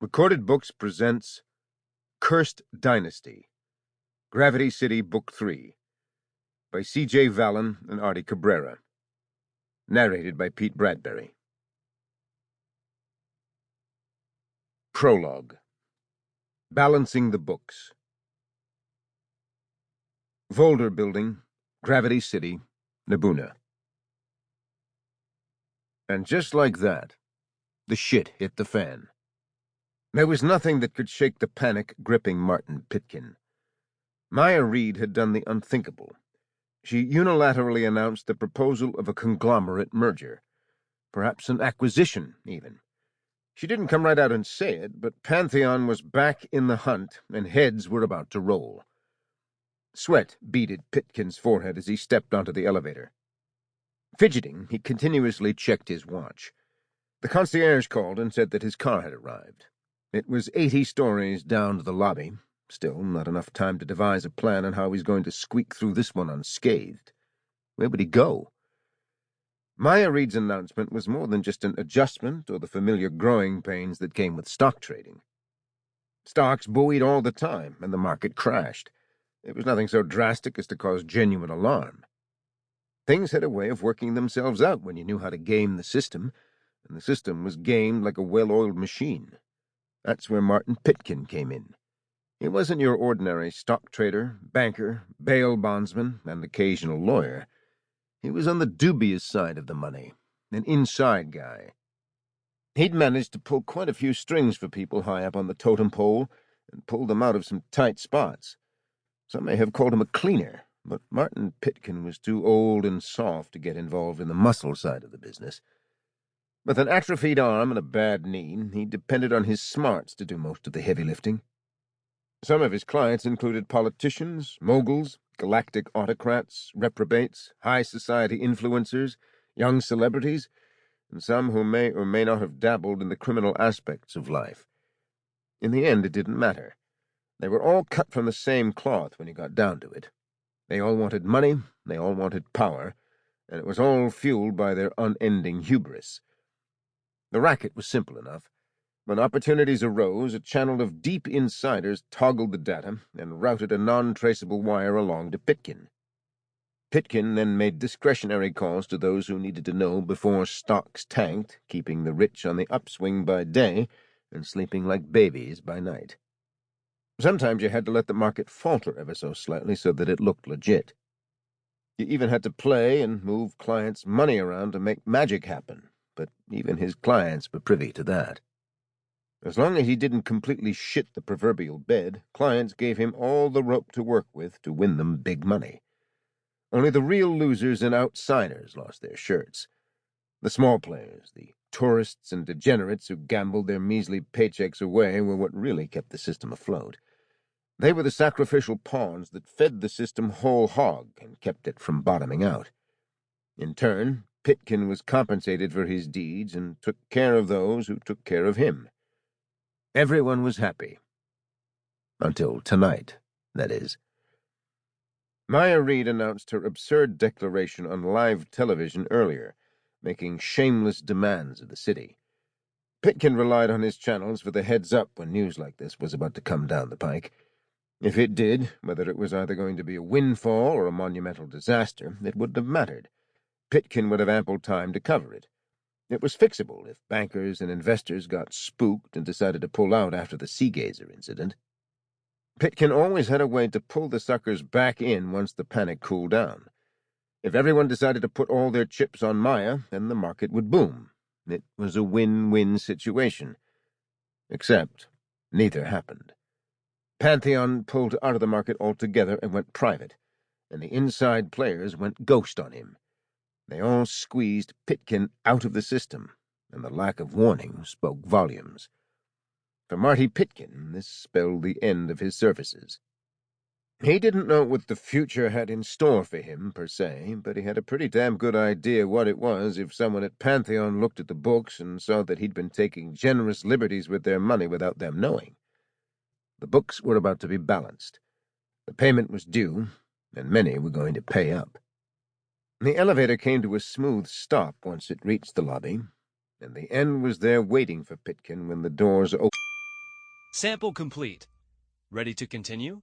Recorded Books presents Cursed Dynasty, Gravity City Book 3, by C.J. Vallon and Artie Cabrera. Narrated by Pete Bradbury. Prologue. Balancing the Books. Volder Building, Gravity City, Nabuna. And just like that, the shit hit the fan. There was nothing that could shake the panic gripping Martin Pitkin. Maia Reed had done the unthinkable. She unilaterally announced the proposal of a conglomerate merger. Perhaps an acquisition, even. She didn't come right out and say it, but Pantheon was back in the hunt, and heads were about to roll. Sweat beaded Pitkin's forehead as he stepped onto the elevator. Fidgeting, he continuously checked his watch. The concierge called and said that his car had arrived. It was 80 stories down to the lobby. Still, not enough time to devise a plan on how he's going to squeak through this one unscathed. Where would he go? Maia Reed's announcement was more than just an adjustment or the familiar growing pains that came with stock trading. Stocks buoyed all the time, and the market crashed. It was nothing so drastic as to cause genuine alarm. Things had a way of working themselves out when you knew how to game the system, and the system was gamed like a well-oiled machine. That's where Martin Pitkin came in. He wasn't your ordinary stock trader, banker, bail bondsman, and occasional lawyer. He was on the dubious side of the money, an inside guy. He'd managed to pull quite a few strings for people high up on the totem pole and pulled them out of some tight spots. Some may have called him a cleaner, but Martin Pitkin was too old and soft to get involved in the muscle side of the business. With an atrophied arm and a bad knee, he depended on his smarts to do most of the heavy lifting. Some of his clients included politicians, moguls, galactic autocrats, reprobates, high society influencers, young celebrities, and some who may or may not have dabbled in the criminal aspects of life. In the end, it didn't matter. They were all cut from the same cloth when you got down to it. They all wanted money, they all wanted power, and it was all fueled by their unending hubris. The racket was simple enough. When opportunities arose, a channel of deep insiders toggled the data and routed a non-traceable wire along to Pitkin. Pitkin then made discretionary calls to those who needed to know before stocks tanked, keeping the rich on the upswing by day and sleeping like babies by night. Sometimes you had to let the market falter ever so slightly so that it looked legit. You even had to play and move clients' money around to make magic happen, but even his clients were privy to that. As long as he didn't completely shit the proverbial bed, clients gave him all the rope to work with to win them big money. Only the real losers and outsiders lost their shirts. The small players, the tourists and degenerates who gambled their measly paychecks away were what really kept the system afloat. They were the sacrificial pawns that fed the system whole hog and kept it from bottoming out. In turn, Pitkin was compensated for his deeds and took care of those who took care of him. Everyone was happy. Until tonight, that is. Maia Reed announced her absurd declaration on live television earlier, making shameless demands of the city. Pitkin relied on his channels for the heads-up when news like this was about to come down the pike. If it did, whether it was either going to be a windfall or a monumental disaster, it wouldn't have mattered. Pitkin would have ample time to cover it. It was fixable if bankers and investors got spooked and decided to pull out after the Seagazer incident. Pitkin always had a way to pull the suckers back in once the panic cooled down. If everyone decided to put all their chips on Maia, then the market would boom. It was a win-win situation. Except neither happened. Pantheon pulled out of the market altogether and went private, and the inside players went ghost on him. They all squeezed Pitkin out of the system, and the lack of warning spoke volumes. For Marty Pitkin, this spelled the end of his services. He didn't know what the future had in store for him, per se, but he had a pretty damn good idea what it was if someone at Pantheon looked at the books and saw that he'd been taking generous liberties with their money without them knowing. The books were about to be balanced. The payment was due, and many were going to pay up. The elevator came to a smooth stop once it reached the lobby, and the end was there waiting for Pitkin when the doors opened. Sample complete. Ready to continue?